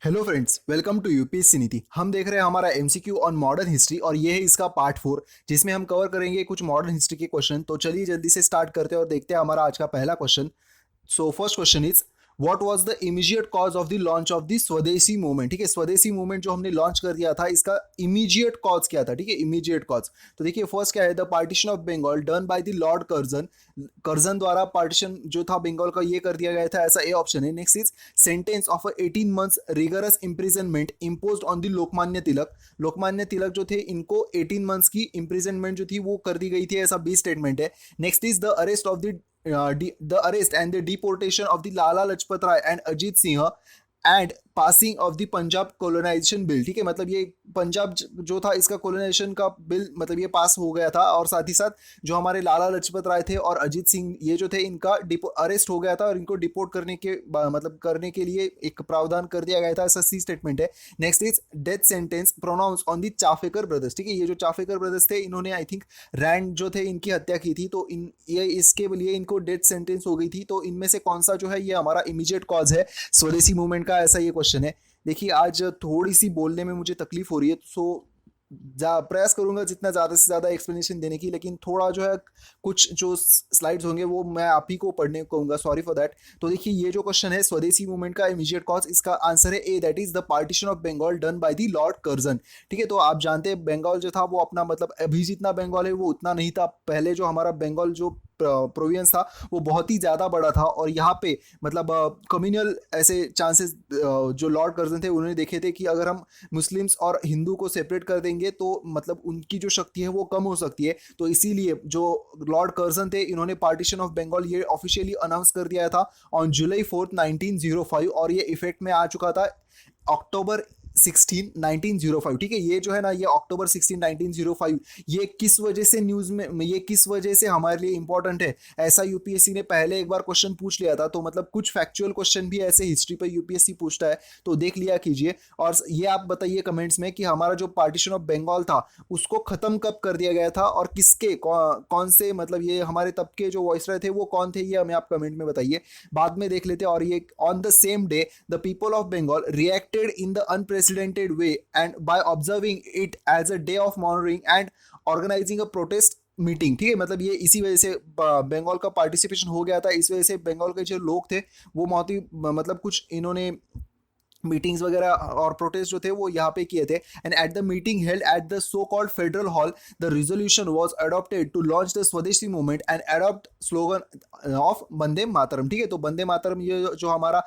Hello friends, welcome to UPSC Niti. हम देख रहे हैं हमारा एमसीक्यू ऑन मॉडर्न हिस्ट्री और ये है इसका पार्ट 4 जिसमें हम कवर करेंगे कुछ मॉडर्न हिस्ट्री के क्वेश्चन। तो चलिए जल्दी से स्टार्ट करते हैं और देखते हैं हमारा आज का पहला question. So first question is what was the immediate cause of the launch of the swadeshi movement. ठीक है, स्वदेशी मूवमेंट जो हमने लॉन्च कर दिया था इसका इमीडिएट कॉज क्या था। ठीक है, इमीडिएट कॉज। तो देखिए फर्स्ट क्या है, the partition of Bengal done by the Lord Curzon. Curzon द्वारा पार्टीशन जो था बंगाल का ये कर दिया गया था, ऐसा ए ऑप्शन है। Next is sentence of 18 months rigorous imprisonment imposed on the Lokmanya Tilak. Lokmanya Tilak जो थे इनको 18 मंथ्स की इम्प्रिजनमेंट जो थी वो कर दी गई थी, ऐसा बी स्टेटमेंट है। Next is the arrest of the arrest and the deportation of the Lala Lajpat Rai and Ajit Singh and passing of the Punjab colonisation bill. ठीक है, मतलब ये पंजाब जो था इसका कोलोनाइजेशन का बिल मतलब ये पास हो गया था, और साथ ही साथ जो हमारे लाला लाजपत राय थे और अजीत सिंह ये जो थे इनका अरेस्ट हो गया था और इनको डिपोर्ट करने के मतलब करने के लिए एक प्रावधान कर दिया गया था, ऐसा सी स्टेटमेंट है। Next is death sentence pronounce on the Chapekar brothers. ठीक है, ये जो चाफेकर ब्रदर्स थे इन्होंने आई थिंक रैंड जो थे इनकी हत्या की थी, तो इन ये इसके लिए इनको डेथ सेंटेंस हो गई थी। तो इनमें से कौन सा जो है ये हमारा इमीडिएट कॉज है स्वदेशी मूवमेंट का, ऐसा ये क्वेश्चन है। देखिए आज थोड़ी सी बोलने में मुझे तकलीफ हो रही है, सो प्रयास करूंगा जितना ज़्यादा से ज़्यादा एक्सप्लेनेशन देने की, लेकिन थोड़ा जो है कुछ जो स्लाइड्स होंगे वो मैं आप ही को पढ़ने को कहूँगा, सॉरी फॉर दैट। तो देखिए ये जो क्वेश्चन है स्वदेशी मूवमेंट का इमीडिएट कॉज, इसका आंसर है A, that is the partition of Bengal done by the Lord Curzon. ठीक है, तो आप जानते हैं बंगाल जो था वो अपना मतलब अभी जितना बंगाल है वो उतना नहीं था। पहले जो हमारा बंगाल जो प्रोविंस था वो बहुत ही ज़्यादा बड़ा था, और यहाँ पे मतलब कम्युनल ऐसे चांसेस जो लॉर्ड कर्जन थे उन्होंने देखे थे कि अगर हम मुस्लिम्स और हिंदू को सेपरेट कर देंगे तो मतलब उनकी जो शक्ति है वो कम हो सकती है। तो इसीलिए जो लॉर्ड कर्जन थे इन्होंने पार्टीशन ऑफ बंगाल ये ऑफिशियली अनाउंस कर दिया था ऑन जुलाई 4 1905, और ये इफेक्ट में आ चुका था अक्टूबर 16 1905। ठीक है, ये जो है ना ये अक्टूबर 16 1905 ये किस वजह से न्यूज में, ये किस वजह से हमारे लिए इंपॉर्टेंट है, ऐसा यूपीएससी ने पहले एक बार क्वेश्चन पूछ लिया था। तो मतलब कुछ फैक्चुअल क्वेश्चन भी ऐसे हिस्ट्री पर यूपीएससी पूछता है, तो देख लिया कीजिए। और ये आप बताइए कमेंट्स में कि हमारा जो पार्टीशन ऑफ बंगाल था उसको खत्म कब कर दिया गया था, और किसके कौन से मतलब ये हमारे तब के जो वॉइसरॉय थे वो कौन थे, ये हमें आप कमेंट में बताइए। बाद में देख लेते हैं। और ये on the same day the people of Bengal reacted in the unprecedented way and by observing it as a day of mourning and organizing a protest meeting. ठीक है, मतलब ये इसी वजह से बंगाल का पार्टिसिपेशन हो गया था, इस वजह से बंगाल के जो लोग थे वो बहुत ही मतलब कुछ इन्होंने मीटिंग्स वगैरह और प्रोटेस्ट जो थे वो यहाँ पे किए थे। And at the meeting held at the so called Federal Hall the resolution was adopted to launch the swadeshi movement and adopt slogan of Vande Mataram. ठीक है, तो वंदे मातरम ये जो हमारा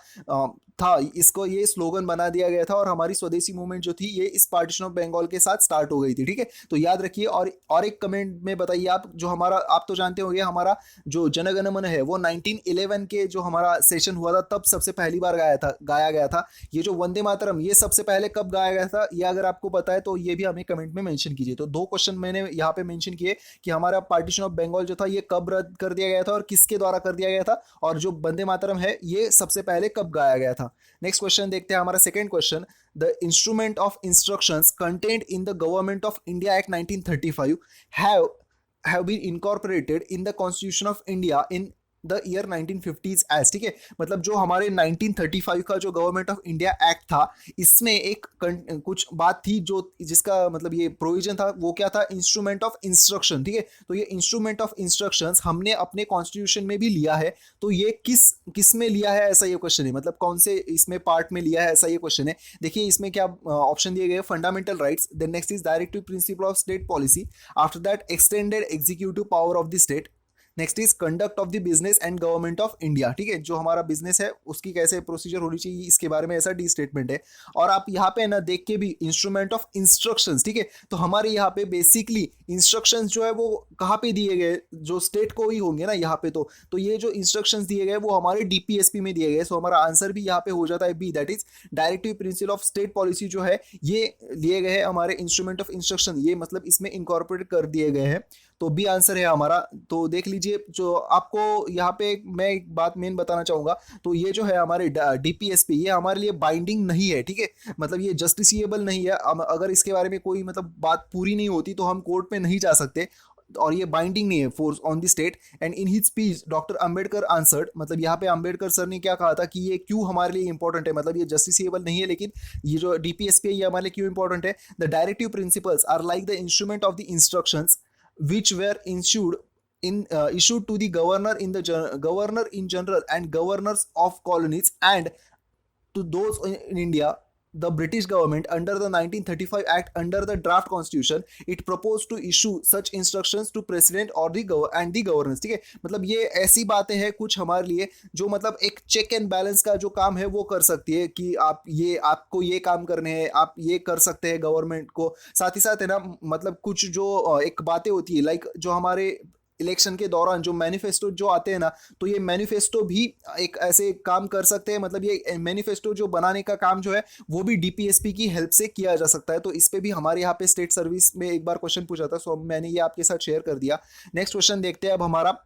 था इसको ये स्लोगन बना दिया गया था, और हमारी स्वदेशी मूवमेंट जो थी ये इस पार्टीशन ऑफ बंगाल के साथ स्टार्ट हो गई थी। ठीक है, तो याद रखिए। और एक कमेंट में बताइए आप, जो हमारा आप तो जानते होंगे हमारा जो जनगण मन है वो 1911 के जो हमारा सेशन हुआ था तब सबसे पहली बार गाया गया था। ये जो वंदे मातरम ये सबसे पहले कब गाया गया था, ये अगर आपको पता है तो ये भी हमें कमेंट में मेंशन कीजिए। तो दो क्वेश्चन मैंने यहाँ पे मेंशन किए कि हमारा पार्टीशन ऑफ बंगाल जो था ये कब रद्द कर दिया गया था और किसके द्वारा कर दिया गया था, और जो वंदे मातरम है ये सबसे पहले कब गाया गया था। नेक्स्ट क्वेश्चन देखते हैं, हमारा second question, the instrument of instructions content in the government of India act 1935 have been incorporated in the constitution of India in the year 1950s as. ठीक है, मतलब जो हमारे 1935 का जो गवर्नमेंट ऑफ इंडिया एक्ट था इसमें एक कुछ बात थी जो जिसका मतलब ये प्रोविजन था वो क्या था, इंस्ट्रूमेंट ऑफ इंस्ट्रक्शन। ठीक है, तो ये इंस्ट्रूमेंट ऑफ इंस्ट्रक्शंस हमने अपने कॉन्स्टिट्यूशन में भी लिया है। तो ये किस में लिया है, ऐसा ये क्वेश्चन है, मतलब कौन से इसमें पार्ट में लिया है, ऐसा ये क्वेश्चन है। देखिए इसमें क्या ऑप्शन दिए गए, fundamental rights, then next is directive principle of state policy, after that extended executive power of the state, next is conduct of the business and government of India. ठीक है, जो हमारा बिजनेस है उसकी कैसे प्रोसीजर होनी चाहिए इसके बारे में ऐसा डी स्टेटमेंट है। और आप यहाँ पे ना देख के भी इंस्ट्रूमेंट ऑफ इंस्ट्रक्शंस। ठीक है, तो हमारे यहाँ पे बेसिकली इंस्ट्रक्शंस जो है वो कहाँ पे दिए गए, जो स्टेट को ही होंगे ना यहाँ पे। तो ये जो इंस्ट्रक्शंस दिए गए वो हमारे डीपीएसपी में दिए गए। सो हमारा आंसर भी यहाँ पे हो जाता है B, that is directive principle of state policy जो है ये लिए गए हैं हमारे इंस्ट्रूमेंट ऑफ इंस्ट्रक्शन, ये मतलब इसमें इनकॉर्पोरेट कर दिए गए हैं। तो बी आंसर है हमारा। तो देख लीजिए, जो आपको यहाँ पे मैं एक बात मेन बताना चाहूंगा, तो ये जो है हमारे डीपीएसपी ये हमारे लिए बाइंडिंग नहीं है। ठीक है, मतलब ये जस्टिसिएबल नहीं है। अगर इसके बारे में कोई मतलब बात पूरी नहीं होती तो हम कोर्ट में नहीं जा सकते। और ये बाइंडिंग नहीं है force on the state. And in his speech doctor Ambedkar answered, मतलब यहाँ पे अंबेडकर सर ने क्या कहा था कि ये क्यों हमारे लिए इंपॉर्टेंट है, मतलब ये जस्टिसेबल नहीं है लेकिन ये जो डीपीएसपी है ये हमारे लिए क्यों इंपॉर्टेंट है। The directive principles are like the instrument of the instructions which were issued to the governor in general and governors of colonies and to those in India. The British government under the 1935 Act under the draft constitution it proposed to issue such instructions to president or the governors। ठीक है, मतलब ये ऐसी बातें हैं कुछ हमारे लिए जो मतलब एक चेक एंड बैलेंस का जो काम है वो कर सकती है कि आप ये आपको ये काम करने हैं, आप ये कर सकते हैं गवर्नमेंट को। साथ ही साथ है ना, मतलब कुछ जो एक बातें होती है लाइक जो हमारे इलेक्शन के दौरान जो मैनिफेस्टो जो आते हैं ना, तो ये मैनिफेस्टो भी एक ऐसे काम कर सकते हैं, मतलब ये मैनिफेस्टो जो बनाने का काम जो है वो भी डीपीएसपी की हेल्प से किया जा सकता है। तो इस पे भी हमारे यहाँ पे स्टेट सर्विस में एक बार क्वेश्चन पूछा था, सो मैंने ये आपके साथ शेयर कर दिया। नेक्स्ट क्वेश्चन देखते हैं अब हमारा।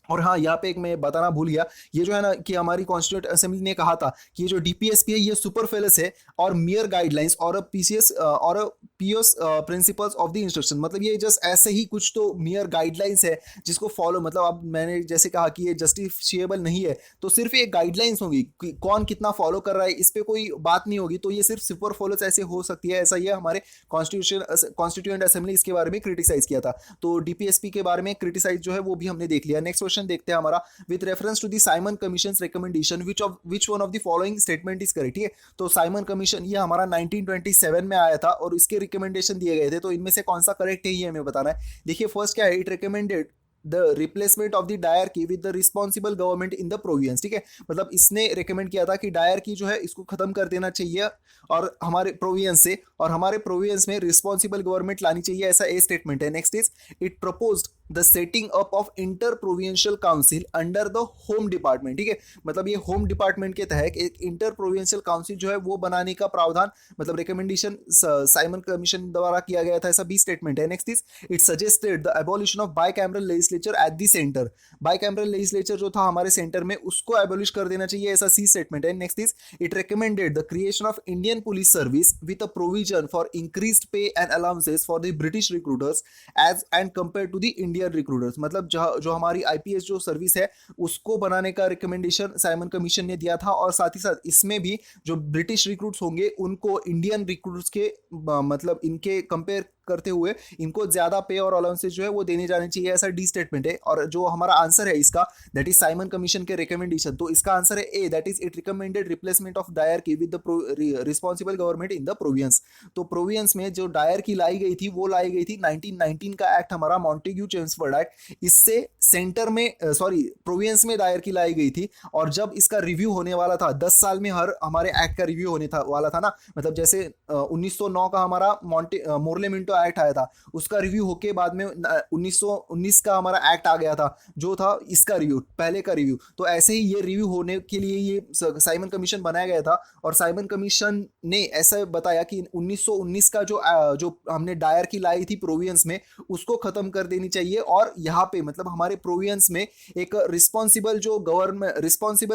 और हाँ, यहाँ पे एक मैं बताना भूल गया, ये जो है ना कि हमारी कॉन्स्टिट्यूंट असेंबली ने कहा था कि ये जो डीपीएसपी है ये सुपरफ्लुअस है और मियर गाइडलाइंस और पीसीएस और POS principles of the instruction, मतलब ये जस्ट ऐसे ही कुछ तो मियर गाइडलाइंस है जिसको फॉलो, मतलब अब मैंने जैसे कहा कि ये जस्टिफिएबल नहीं है तो सिर्फ ये गाइडलाइंस होंगी कि कौन कितना फॉलो कर रहा है इस पर कोई बात नहीं होगी, तो ये सिर्फ सुपरफ्लुअस ऐसे हो सकती है। ऐसा ये हमारे कॉन्स्टिट्यूएंट असेंबली इसके बारे में क्रिटिसाइज किया था, तो डीपीएसपी के बारे में क्रिटिसाइज जो है वो भी हमने देख लिया। नेक्स्ट क्वेश्चन देखते हैं हमारा, with reference to the Simon commission recommendation which one of the following statement is correct. ठीक है, तो साइमन कमीशन ये हमारा 1927 में आया था और इसके रिकमेंडेशन दिए गए थे, तो इनमें से कौन सा करेक्ट है ये हमें बताना है। देखिए फर्स्ट क्या है, it recommended the replacement of the dyarchy with the responsible government in the province. ठीक है, मतलब इसने रिकमेंड किया था कि डायरकी जो है इसको खत्म कर देना चाहिए और हमारे प्रोविंस से, और हमारे प्रोविंस में रिस्पॉन्सिबल गवर्नमेंट लानी चाहिए, ऐसा ए स्टेटमेंट है। Next is it proposed the setting up of inter provincial council under the home department. ठीक है, मतलब ये होम डिपार्टमेंट के तहत एक इंटर प्रोविंशियल काउंसिल जो है वो बनाने का प्रावधान, मतलब रिकमेंडेशन साइमन कमीशन द्वारा किया गया था, ऐसा बी स्टेटमेंट है। Next is it suggested the abolition of bicameral legislature at the centre. Bicameral legislature जो था हमारे सेंटर में उसको एबोलिश कर देना चाहिए, ऐसा सी स्टेटमेंट है। Next is it recommended the creation of Indian Police Service with a provision for increased pay and allowances for the British recruiters as and compare to the Indian recruiters, मतलब जो हमारी IPS जो service है उसको बनाने का recommendation Simon commission ने दिया था, और साथ ही साथ इसमें भी जो ब्रिटिश रिक्रूट्स होंगे उनको इंडियन रिक्रूट्स के मतलब इनके कंपेयर करते हुए इनको ज्यादा पे और अलाउंसेस जो है वो देने जाने चाहिए, ऐसा डी स्टेटमेंट है। और जो हमारा आंसर है इसका दैट इज साइमन कमीशन के रिकमेंडेशन, तो इसका आंसर है A, that is it recommended replacement of dyarchy with the responsible government in the province. तो प्रोविंस में जो डायर की लाई गई थी वो लाई गई थी 1919 का एक्ट हमारा मॉन्टेग्यू चेम्सफोर्ड एक्ट, इससे सेंटर में प्रोविंस में दायर की लाई गई थी। और जब इसका रिव्यू होने वाला था 10 साल में हर हमारे एक्ट का रिव्यू होने वाला था ना, मतलब जैसे 1909 का हमारा मोर्ले मिंटो एक्ट आया था, उसका रिव्यू होके बाद में 1919 का हमारा एक्ट आ गया था जो था इसका रिव्यू, पहले का रिव्यू। तो ऐसे ही ये रिव्यू होने के लिए ये साइमन कमीशन बनाया गया था, और साइमन कमीशन ने ऐसा बताया कि 1919 का जो हमने दायर की लाई थी प्रोविंस में उसको खत्म कर देनी चाहिए, और यहाँ पे मतलब हमारे प्रोविंस में एक रिस्पॉन्सिबल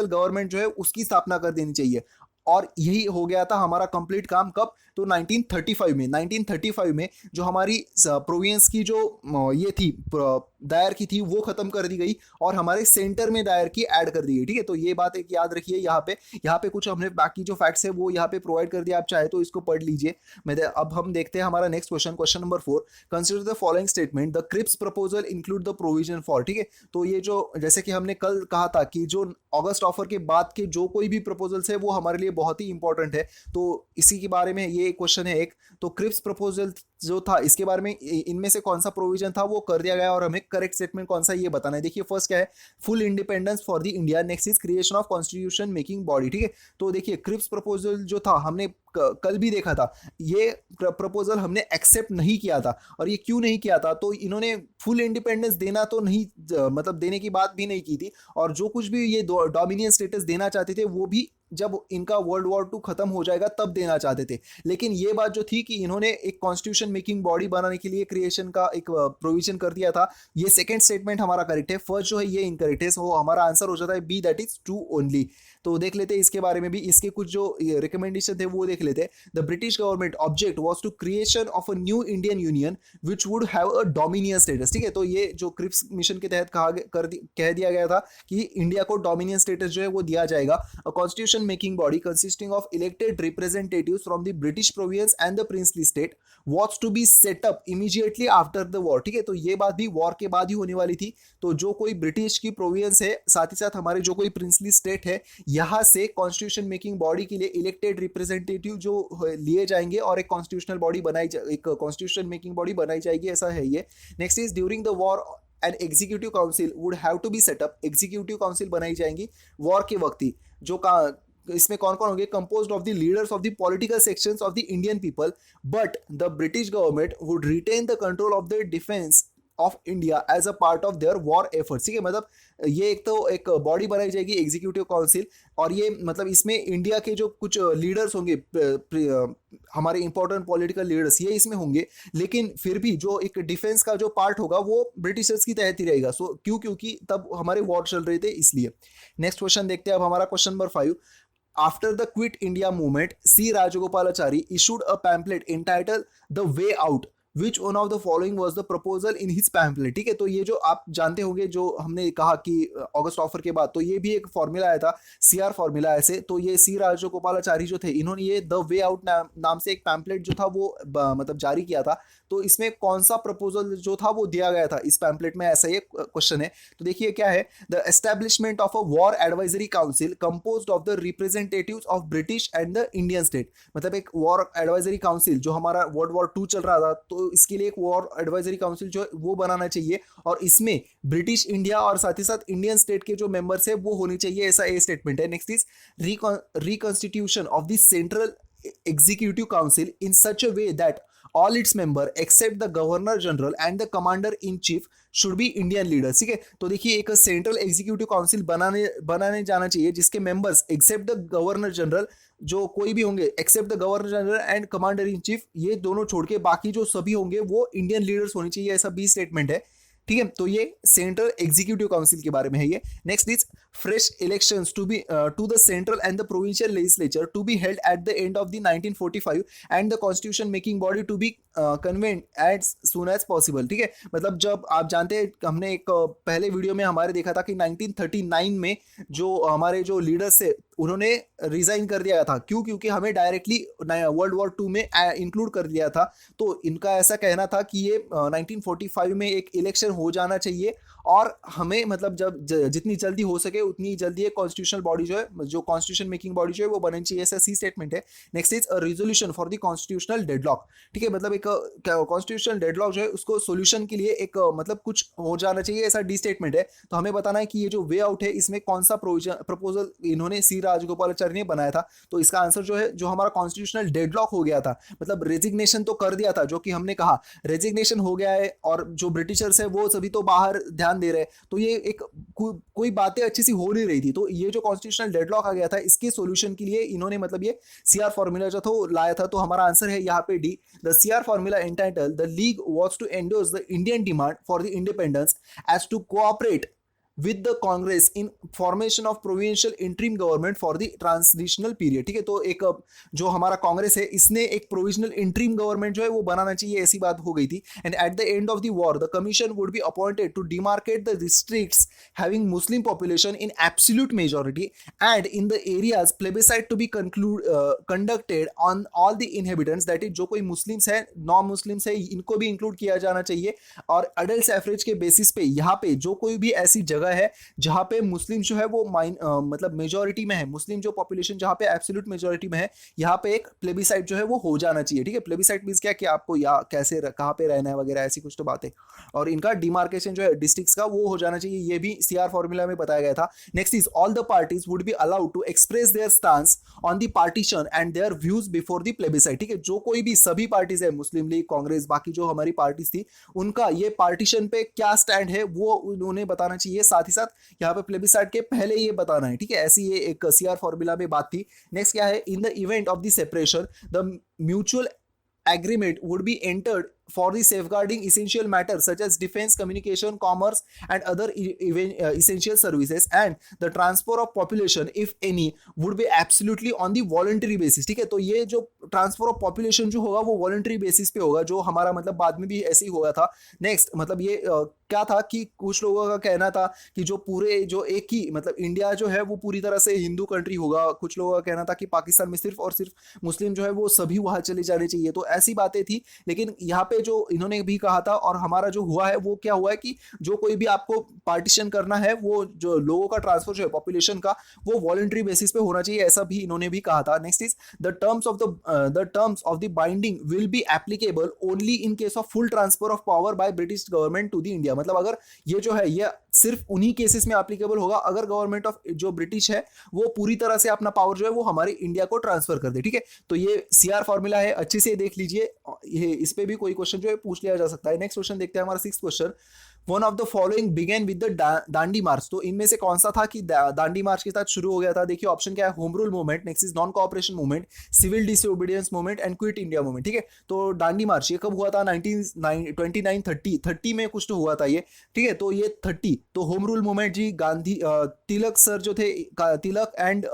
गवर्नमेंट जो है उसकी स्थापना कर देनी चाहिए। और यही हो गया था हमारा कंप्लीट काम कब, तो 1935 में जो हमारी प्रोविंस की जो ये थी दायर की थी वो खत्म कर दी गई और हमारे सेंटर में दायर की ऐड कर दी गई। ठीक है, तो ये बात एक याद रखिए। यहाँ पे कुछ हमने बाकी जो फैक्ट्स है वो यहाँ पे प्रोवाइड कर दिया, आप चाहे तो इसको पढ़ लीजिए। अब हम देखते हैं हमारा next question number 4, consider the following statement, the Cripps proposal include the provision for. ठीक है, तो ये जो जैसे कि हमने कल कहा था कि जो अगस्त ऑफर के बाद के जो कोई भी प्रपोजल्स है वो हमारे लिए बहुत ही इंपॉर्टेंट है, तो इसी के बारे में ये क्वेश्चन है एक। तो क्रिप्स प्रपोजल जो था इसके बारे में इनमें से कौन सा प्रोविजन था वो कर दिया गया और हमें करेक्ट स्टेटमेंट कौन सा ये बताना है। देखिए फर्स्ट क्या है, full independence for the India. Next is creation of constitution making body. ठीक है, तो देखिए क्रिप्स प्रपोजल जो था हमने कल भी देखा था, ये प्रपोजल हमने एक्सेप्ट नहीं किया था। और ये क्यों नहीं किया था, तो इन्होंने फुल इंडिपेंडेंस देना तो नहीं, मतलब देने की बात भी नहीं की थी, और जो कुछ भी ये डोमिनियन स्टेटस देना चाहते थे वो भी जब इनका वर्ल्ड वॉर 2 खत्म हो जाएगा तब देना चाहते थे। लेकिन ये बात जो थी कि इन्होंने एक कॉन्स्टिट्यूशन मेकिंग बॉडी बनाने के लिए क्रिएशन का एक प्रोविजन कर दिया था। ये सेकंड स्टेटमेंट हमारा करेक्ट है, फर्स्ट जो है ये इनकरेक्ट है, सो हमारा आंसर हो जाता है B, that is true only. तो देख लेते हैं इसके बारे में भी, इसके कुछ जो रिकमेंडेशन थे वो देख लेते हैं। The British government object was to creation of a new Indian union which would have a dominion status. ठीक है, तो ये जो क्रिप्स मिशन के तहत कह दिया गया था कि इंडिया को डोमिनियन स्टेटस जो है वो दिया जाएगा। A constitution making body consisting of elected representatives from the British province and the princely state was to be set up immediately after the war. ठीक है, तो ये बात भी वॉर के बाद ही होने वाली थी। तो जो कोई ब्रिटिश की प्रोविंस है, साथ ही साथ हमारे जो कोई प्रिंसली स्टेट है, यहाँ से कॉन्स्टिट्यूशन मेकिंग बॉडी के लिए इलेक्टेड रिप्रेजेंटेटिव जो लिए जाएंगे और एक कॉन्स्टिट्यूशनल बॉडी एक कॉन्स्टिट्यूशन मेकिंग बॉडी बनाई जाएगी, ऐसा है ये। Next is during the war an executive council would have to be set up. Executive council बनाई जाएंगी वॉर के वक्त ही। जो इसमें कौन कौन होंगे? Composed of the leaders of the political sections of the Indian people, but the British government would retain the control of the defence of India as a part of their war efforts. ठीक है, मतलब ये एक body बनाई जाएगी executive council, और ये मतलब इसमें इंडिया के जो कुछ लीडर्स होंगे, हमारे इंपॉर्टेंट पॉलिटिकल लीडर्स, ये इसमें होंगे, लेकिन फिर भी जो एक डिफेंस का जो पार्ट होगा वो ब्रिटिशर्स की तहत ही रहेगा। सो क्योंकि तब हमारे वॉर चल रहे थे, इसलिए। नेक्स्ट क्वेश्चन देखते हैं अब हमारा question number 5। After the Quit India movement, C. Rajagopalachari issued a pamphlet entitled The Way Out, which one of the following was the proposal in his pamphlet। ठीक है, तो ये जो आप जानते होंगे, जो हमने कहा कि अगस्त ऑफर के बाद, तो ये भी एक फॉर्मूला आया था, CR फॉर्मूला ऐसे। तो ये C. राजगोपालाचारी जो थे, इन्होंने ये द वे आउट नाम से एक पैम्पलेट जो था वो मतलब जारी किया था। तो इसमें कौन सा प्रपोजल जो था वो दिया गया था इस पैम्पलेट में, ऐसा ये क्वेश्चन है। तो देखिए क्या है, the establishment of a war advisory council composed of the representatives of British and the Indian state. मतलब एक वॉर एडवाइजरी काउंसिल, जो हमारा वर्ल्ड वॉर 2 चल रहा था, तो इसके लिए एक वॉर एडवाइजरी काउंसिल जो है वो बनाना चाहिए, और इसमें ब्रिटिश इंडिया और साथ ही साथ इंडियन स्टेट के जो मेंबर्स है वो होने चाहिए, ऐसा ये स्टेटमेंट है। Next is reconstitution of the central executive council in such a way that all its member except the governor general and the commander in chief should be Indian leaders। ठीक है, तो देखिए एक सेंट्रल एग्जीक्यूटिव काउंसिल बनाने जाना चाहिए जिसके members except the governor general, जो कोई भी होंगे except the governor general and commander in chief, ये दोनों छोड़ के बाकी जो सभी होंगे वो इंडियन लीडर्स होने चाहिए, ऐसा बी स्टेटमेंट है। ठीक है, तो ये सेंट्रल एग्जीक्यूटिव काउंसिल के बारे में है ये। Next is fresh elections to the central and the provincial legislature to be held at the end of the 1945 and the constitution making body to be convened as soon as possible. ठीक है, मतलब जब आप जानते हैं, हमने एक पहले वीडियो में हमारे देखा था कि 1939 में जो हमारे जो लीडर्स थे उन्होंने रिजाइन कर दिया था। क्योंकि हमें डायरेक्टली वर्ल्ड वॉर 2 में इंक्लूड कर दिया था। तो इनका ऐसा कहना था कि ये 1945 में एक इलेक्शन हो जाना चाहिए, और हमें मतलब जब जितनी जल्दी हो सके उतनी जल्दी एक कॉन्स्टिट्यूशनल बॉडी जो है, जो कॉन्स्टिट्यूशन मेकिंग बॉडी जो है वो बननी चाहिए, ऐसा सी स्टेटमेंट है। Next is resolution for the constitutional deadlock. ठीक है, मतलब एक कॉन्स्टिट्यूशनल डेडलॉक जो है उसको सोल्यूशन के लिए एक मतलब कुछ हो जाना चाहिए, ऐसा डी स्टेटमेंट है। तो हमें बताना है कि ये जो वे आउट है इसमें कौन सा प्रपोजल इन्होंने सी राजगोपालाचारी ने बनाया था। तो इसका आंसर जो है, जो हमारा कॉन्स्टिट्यूशनल डेडलॉक हो गया था, मतलब रेजिग्नेशन तो कर दिया था, जो कि हमने कहा रेजिग्नेशन हो गया है, और जो ब्रिटिशर्स है वो सभी तो बाहर ध्यान दे रहे हैं, तो ये एक कोई बातें अच्छी सी हो नहीं रही थी। तो ये जो कॉन्स्टिट्यूशनल डेडलॉक आ गया था, इसके सॉल्यूशन के लिए इन्होंने मतलब ये सीआर फॉर्मूला जो था वो लाया था। तो हमारा आंसर है यहाँ पे D, the CR formula entitle the league was to endorse the Indian demand for the independence as to cooperate with the Congress in formation of provincial interim government for the transitional period। ठीक है, तो एक जो हमारा कांग्रेस है इसने एक provisional interim government जो है वो बनाना चाहिए, ऐसी बात हो गई थी। And at the end of the war the commission would be appointed to demarcate the districts having Muslim population in absolute majority and in the areas plebiscite to be conducted on all the inhabitants, that is जो कोई Muslims है, non Muslims है, इनको भी include किया जाना चाहिए। और अडल्ट एवरेज के बेसिस पे यहाँ पे जो कोई भी ऐसी जगह है जहां पे मुस्लिम जो है वो मतलब मेजॉरिटी में है, मुस्लिम जो पॉपुलेशन जहां पे एब्सोल्यूट मेजॉरिटी में है, यहाँ पे एक प्लेबिसाइट जो है वो हो जाना चाहिए। ठीक है, प्लेबिसाइट मींस क्या कि आपको या कैसे कहाँ पे रहना है वगैरह, ऐसी कुछ तो बातें, और इनका डिमार्केशन जो है डिस्ट्रिक्ट्स का वो हो जाना चाहिए, ये भी सीआर फॉर्मूला में बताया गया था। Next is all the parties would be allowed to express their stance on the partition and their views before the plebiscite. ठीक है, जो कोई भी सभी पार्टीज है, मुस्लिम लीग, कांग्रेस, बाकी जो हमारी पार्टीज थी, उनका ये पार्टीशन पे क्या स्टैंड है वो उन्होंने बताना चाहिए, साथ ही साथ यहाँ पे प्लेबिसाइट के पहले ये बताना है। ठीक है, ऐसी ये एक सीआर फॉर्मूला में बात थी। नेक्स्ट क्या है, in the event of the separation the mutual agreement would be entered for the safeguarding essential matters such as defense, communication, commerce, and other essential services, and the transfer of population, if any, would be absolutely on the voluntary basis. ठीक है, तो ये जो transfer of population जो होगा वो voluntary basis पे होगा, जो हमारा मतलब बाद में भी ऐसे ही हुआ था. नेक्स्ट मतलब ये क्या था कि कुछ लोगों का कहना था कि जो पूरे जो एक ही मतलब इंडिया जो है वो पूरी तरह से हिंदू कंट्री होगा. कुछ लोगों का कहना था कि पाकिस्तान में सिर्फ और सिर्फ मुस्लिम जो है वो सभी वहां चले जाने चाहिए. तो ऐसी बातें थी, लेकिन यहाँ पे जो इन्होंने भी कहा था और हमारा जो हुआ है वो क्या हुआ है कि जो कोई भी आपको पार्टीशन करना है वो जो लोगों का ट्रांसफर जो है पॉपुलेशन का वो वॉलंटरी बेसिस पे होना चाहिए, ऐसा भी इन्होंने भी कहा था. Next is the terms of the binding will be applicable only in case of full transfer of power by British government to the India. मतलब अगर ये जो है ये सिर्फ उन्हीं केसेस में एप्लीकेबल होगा अगर गवर्नमेंट ऑफ जो ब्रिटिश है वो पूरी तरह से अपना पावर जो है वो हमारे इंडिया को ट्रांसफर कर दे. ठीक है, तो ये सीआर फॉर्मूला है, अच्छे से देख लीजिए. ये इस पे भी कोई क्वेश्चन जो है पूछ लिया जा सकता है. नेक्स्ट क्वेश्चन देखते हैं हमारा 6th question. One of the following began with the Dandi march. तो इनमें से कौन सा था कि दांडी मार्च के साथ शुरू हो गया था? देखिए ऑप्शन क्या है, home rule movement, next is non cooperation movement, civil disobedience movement and quit India movement. ठीक है, तो दांडी मार्च ये कब हुआ था? 1929-30 में कुछ तो हुआ था ये. ठीक है, तो ये 30 तो होम रूल मूवमेंट जी गांधी तिलक सर जो थे, तिलक एंड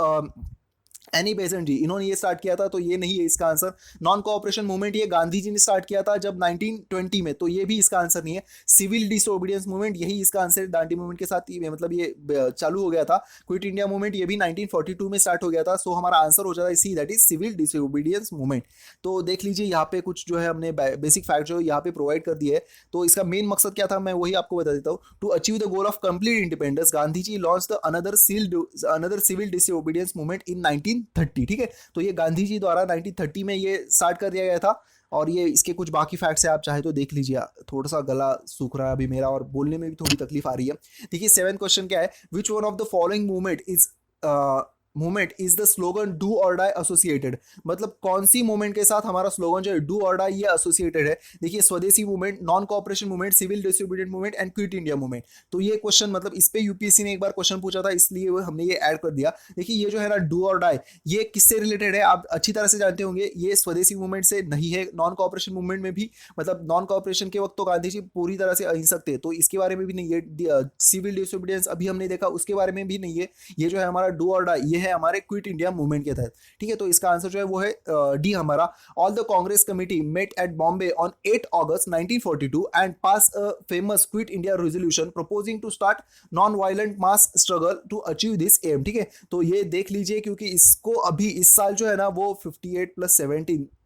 एनी बेसेंट जी, इन्होंने ये स्टार्ट किया था, तो ये नहीं है इसका आंसर. नॉन कोऑपरेशन मूवमेंट ये गांधी जी ने स्टार्ट किया था जब 1920 में, तो ये भी इसका आंसर नहीं है. सिविल डिसोबीडियंस मूवमेंट यही इसका आंसर, दांडी मूवमेंट के साथ ही मतलब ये चालू हो गया था. क्विट इंडिया मूवमेंट ये भी 1942 में स्टार्ट हो गया था. सो हमारा आंसर हो जाता है C, that is civil disobedience movement. तो देख लीजिए यहाँ पे कुछ जो है हमने बेसिक फैक्ट जो यहाँ पे प्रोवाइड कर दिए है. तो इसका मेन मकसद क्या था मैं वही आपको बता देता हूँ. To achieve the goal of complete independence Gandhi ji launch the another civil disobedience movement in 1930. ठीक है, तो ये गांधी जी द्वारा 1930 में ये स्टार्ट कर दिया गया था. और ये इसके कुछ बाकी फैक्ट्स है, आप चाहे तो देख लीजिए. थोड़ा सा गला सूख रहा है अभी मेरा और बोलने में भी थोड़ी तकलीफ आ रही है. देखिए 7th क्वेश्चन क्या है, विच one of the following movement is the slogan do और डाई एसोसिएटेड. मतलब कौन सी मूवमेंट के साथ हमारा स्लोगन जो है डू और डाई ये एसोसिएटेड है? देखिए Swadeshi movement, non cooperation movement, civil disobedient movement and quit India movement. तो ये क्वेश्चन मतलब इस पे यूपीएससी ने एक बार क्वेश्चन पूछा था, इसलिए हमने ये ऐड कर दिया. देखिए ये जो है ना डू और डाई ये किससे रिलेटेड है आप अच्छी तरह से जानते होंगे. ये स्वदेशी मूवमेंट से नहीं है. नॉन कोऑपरेशन मूवमेंट में भी मतलब नॉन कोऑपरेशन के वक्त तो गांधी जी पूरी तरह से अहिंसक थे, तो इसके बारे में भी नहीं है. सिविल डिसोबीडियंस अभी हमने देखा उसके बारे में भी नहीं है. ये जो है हमारा डू और डाई ये है हमारे क्विट इंडिया मूवमेंट के तहत. ठीक है, तो इसका आंसर जो है वो है डी हमारा. All the Congress committee met at Bombay on 8 August 1942 and pass a famous quit India resolution proposing to start non violent mass struggle to achieve this aim. ठीक है, तो ये देख लीजिए क्योंकि इसको अभी इस साल जो है ना वो 58 +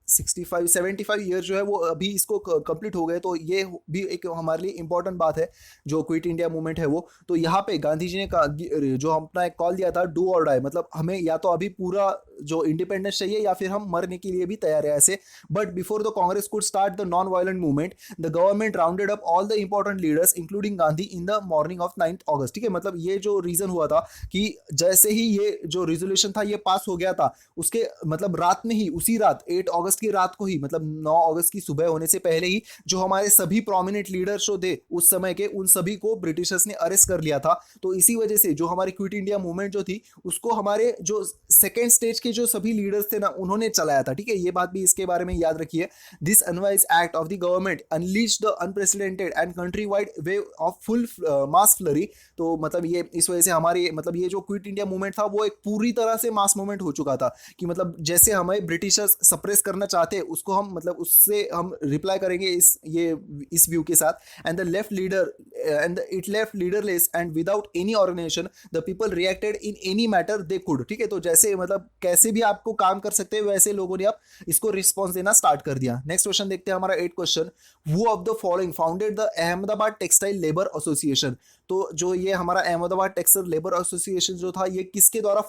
17 75 ईयर जो है वो अभी इसको कंप्लीट हो गए. तो ये भी एक हमारे लिए इंपॉर्टेंट बात है जो क्विट इंडिया मूवमेंट है वो. तो यहाँ पे गांधी जी ने जो अपना एक कॉल दिया था डू और डाई, मतलब हमें या तो अभी पूरा जो इंडिपेंडेंस चाहिए या फिर हम मरने के लिए भी तैयार है ऐसे. But before the Congress could start the non violent movement the government rounded up all the important leaders including Gandhi in the morning of 9th अगस्त. ठीक है, मतलब ये जो रीजन हुआ था कि जैसे ही ये जो रिजोल्यूशन था ये पास हो गया था उसके मतलब रात में ही, उसी रात 8 अगस्त की रात को ही, मतलब 9 अगस्त की सुबह होने से पहले ही जो हमारे सभी प्रोमिनेंट लीडर्स जो थे उस समय के उन सभी को ब्रिटिशर्स ने अरेस्ट कर लिया था. तो इसी वजह से जो हमारी क्विट इंडिया मूवमेंट जो थी उसको हमारे जो सेकेंड स्टेज के जो सभी लीडर्स थे ना उन्होंने चलाया था. ठीक है, ये बात भी इसके बारे में याद रखिए. This unwise act of the government unleash the unprecedented and country wide wave of full mass flurry. तो मतलब ये इस वजह से हमारी मतलब ये जो क्विट इंडिया मूवमेंट था वो एक पूरी तरह से मास मूवमेंट हो चुका था कि मतलब जैसे हमें ब्रिटिशर्स सप्रेस करना चाहते उसको हम मतलब उससे हम रिप्लाई करेंगे इस व्यू के साथ. And the left leader and it left leaderless and without any organisation the people reacted in any matter they could. ठीक है, तो जैसे मतलब कैसे भी आपको काम कर सकते हैं वैसे लोगों ने अब इसको रिस्पॉन्स देना स्टार्ट कर दिया. नेक्स्ट क्वेश्चन देखते हैं हमारा 8th question. Who of the following founded the Ahmedabad textile labour association. तो जो ये हमारा अहमदाबाद टेक्सटाइल लेबर एसोसिएशन जो था ये किसके द्वारा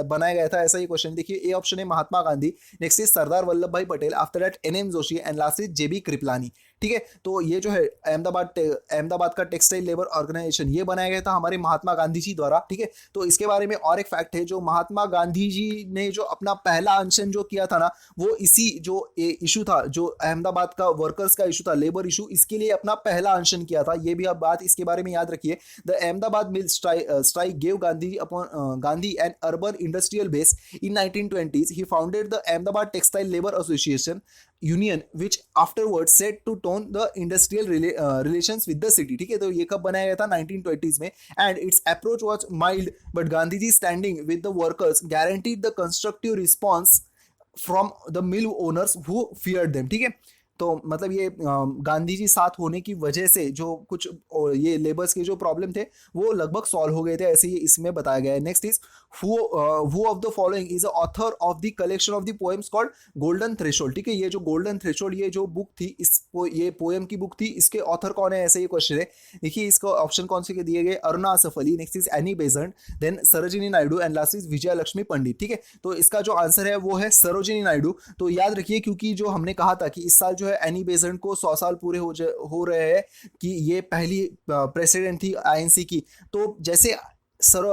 बनाया गया था, ऐसा ये क्वेश्चन. देखिए ए ऑप्शन है Mahatma Gandhi, next is Sardar Vallabh Bhai Patel, after that NM Joshi and last is JB Kripalani. ठीक है, तो ये जो है अहमदाबाद का टेक्सटाइल लेबर ऑर्गेनाइजेशन ये बनाया गया था हमारे महात्मा गांधी जी द्वारा. ठीक है, तो इसके बारे में और एक फैक्ट है, जो महात्मा गांधी जी ने जो अपना पहला अनशन जो किया था ना वो इसी जो इशू था जो अहमदाबाद का वर्कर्स का इशू था, लेबर इशू, इसके लिए अपना पहला अनशन किया था. ये भी आप बात इसके बारे में याद रखिए. The Ahmedabad mill strike gave Gandhi an urban industrial base in 1920s. He founded the Ahmedabad textile labour association union which afterward set to tone the industrial relations with the city. ठीक है, तो ये कब बनाया गया था 1920s में, and its approach was mild but Gandhi ji standing with the workers guaranteed the constructive response from the mill owners who feared them. ठीक है, तो मतलब ये गांधी जी साथ होने की वजह से जो कुछ ये लेबर्स के जो प्रॉब्लम थे वो लगभग सॉल्व हो गए थे, ऐसे ही इसमें बताया गया है। Next is who of the following is author of the collection of the poems called golden threshold. ठीक है, ये जो गोल्डन थ्रेशोल्ड ये जो बुक थी, ये पोएम की बुक थी, इसके ऑथर कौन है, ऐसे ये क्वेश्चन है। देखिए इसको ऑप्शन कौन से के दिए गए, Aruna Asaf Ali, next is Annie Besant, then Sarojini Naidu and last is Vijaya Lakshmi Pandit. ठीक है, तो इसका जो आंसर है वो है सरोजिनी नायडू। तो याद रखिए क्योंकि जो हमने कहा था कि इस साल जो है एनी बेजेंट को 100 साल पूरे हो रहे हैं कि ये पहली प्रेसिडेंट थी आईएनसी की। तो जैसे सर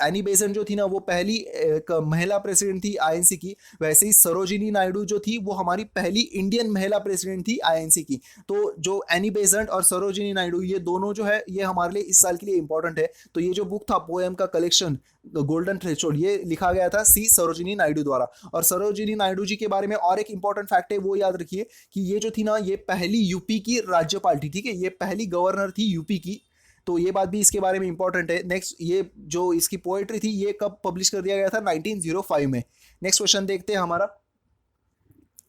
एनी बेसेंट जो थी ना वो पहली एक महिला प्रेसिडेंट थी आईएनसी की, वैसे ही सरोजिनी नायडू जो थी वो हमारी पहली इंडियन महिला प्रेसिडेंट थी आईएनसी की। तो जो एनी बेसेंट और सरोजिनी नायडू ये दोनों जो है ये हमारे लिए इस साल के लिए इंपॉर्टेंट है। तो ये जो बुक था पोएम का कलेक्शन गोल्डन थ्रेशोल्ड ये लिखा गया था सी सरोजिनी नायडू द्वारा। और सरोजिनी नायडू जी के बारे में और एक इंपॉर्टेंट फैक्ट है वो याद रखिए कि ये जो थी ना ये पहली यूपी की राज्यपाल थी। ठीक है, ये पहली गवर्नर थी यूपी की, तो ये बात भी इसके बारे में इंपॉर्टेंट है। नेक्स्ट ये जो इसकी पोएट्री थी ये कब पब्लिश कर दिया गया था, 1905 में। नेक्स्ट क्वेश्चन देखते हैं हमारा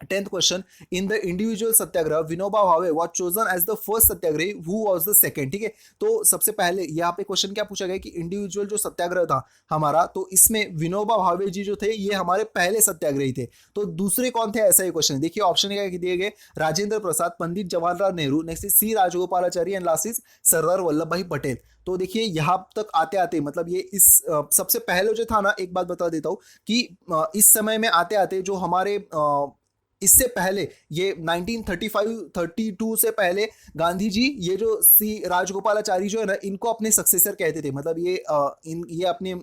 10th question, in the individual satyagraha Vinoba Bhave was chosen as the first satyagrahi who was the second. ठीक है, तो सबसे पहले यहाँ पे क्वेश्चन क्या पूछा गया कि इंडिविजुअल जो सत्याग्रह था हमारा, तो इसमें विनोबा भावे जी जो थे ये हमारे पहले सत्याग्रही थे। तो दूसरे कौन थे, ऐसा ही क्वेश्चन। देखिए ऑप्शन क्या दिए गए, Rajendra Prasad, Pandit Jawaharlal Nehru, next is C Rajagopalachari and last is Sardar Vallabh Bhai Patel. तो देखिए यहाँ तक आते आते मतलब ये इस सबसे पहले जो था ना, एक बात बता देता हूँ कि इस समय में आते आते जो हमारे इससे पहले ये 1935-32 से पहले गांधी जी ये जो सी राजगोपालाचारी जो है ना इनको अपने सक्सेसर कहते थे। मतलब ये अपने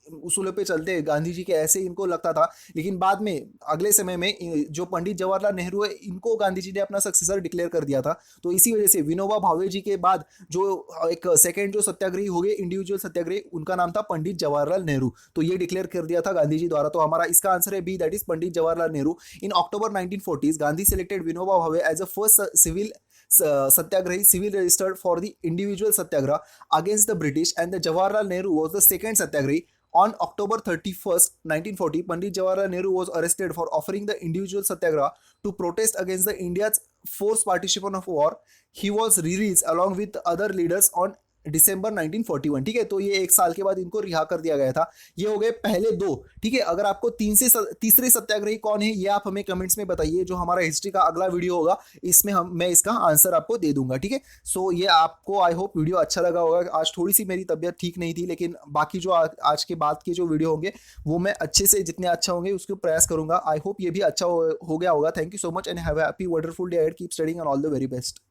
उसूलों पे चलते गांधी जी के, ऐसे इनको लगता था। लेकिन बाद में अगले समय में जो पंडित जवाहरलाल नेहरू है इनको गांधी जी ने अपना सक्सेसर डिक्लेयर कर दिया था। तो इसी वजह से विनोबा भावे जी के बाद जो एक सेकेंड जो सत्याग्रही हो गए इंडिविजुअल सत्याग्रही, उनका नाम था पंडित जवाहरलाल नेहरू। तो ये डिक्लेयर कर दिया था गांधी जी द्वारा। तो हमारा इसका आंसर है B, that is Pandit Jawaharlal Nehru. In October 1940 Gandhi selected Vinoba Bhave as a first civil satyagrahi civil registered for the individual satyagraha against the British, and the Jawaharlal Nehru was the second satyagrahi. On October 31st, 1940, Pandit Jawaharlal Nehru was arrested for offering the individual satyagraha to protest against the India's forced participation of war. He was released along with other leaders on दिसंबर 1941। ठीक है, तो ये एक साल के बाद इनको रिहा कर दिया गया था। ये हो गए पहले दो। ठीक है, अगर आपको तीसरे सत्याग्रही कौन है ये आप हमें कमेंट्स में बताइए। जो हमारा हिस्ट्री का अगला वीडियो होगा इसमें मैं इसका आंसर आपको दे दूंगा। ठीक है, सो ये आपको आई होप वीडियो अच्छा लगा होगा। आज थोड़ी सी मेरी तबीयत ठीक नहीं थी, लेकिन बाकी जो आज के बाद के जो वीडियो होंगे वो मैं अच्छे से जितने अच्छा होंगे उसको प्रयास करूंगा। आई होप ये भी अच्छा हो गया होगा। Thank you so much and have a happy wonderful day ahead. Keep studying and all the very best.